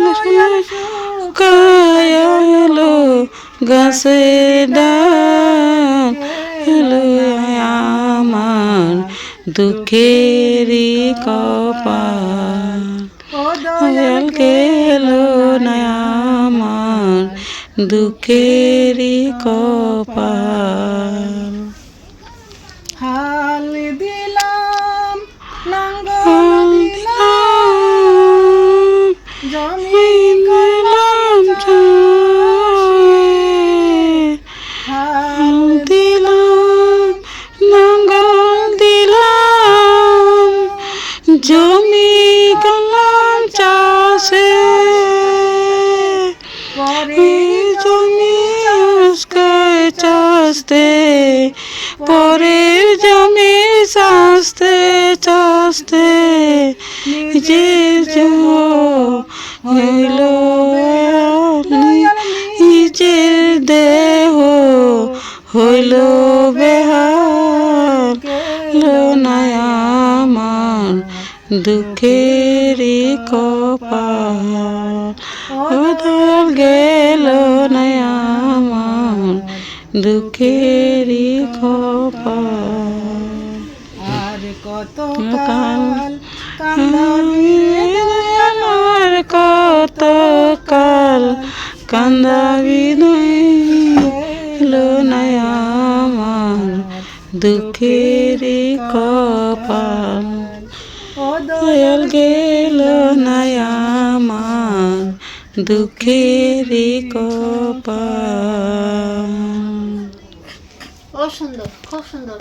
গাছে শুকায় এলো গাছে ডাল এলো আমার দুঃখেরই কপাল দয়াল গেল না আমার দুঃখেরই কপাল হাল দিলাম নাঙ্গল দিলাম জমি দিলাম হাল দিলাম নাঙ্গল দিলাম জমি করলাম চাষে পরে জমি আজকায় চাষতে পরের জমি চাষতে চাষতে নিজের হইল নিজের দেহ হইল বেহাল না আমার দুঃখেরই কপাল দয়াল গেল না আমার দুঃখেরই কপাল আর কত কাল কান্দাবি আমার কত কাল কান্দাবি না আমার দুঃখেরই কপাল ও দয়াল গেল না আমার দুঃখেরই কপাল ও সুন্দর, খুব সুন্দর।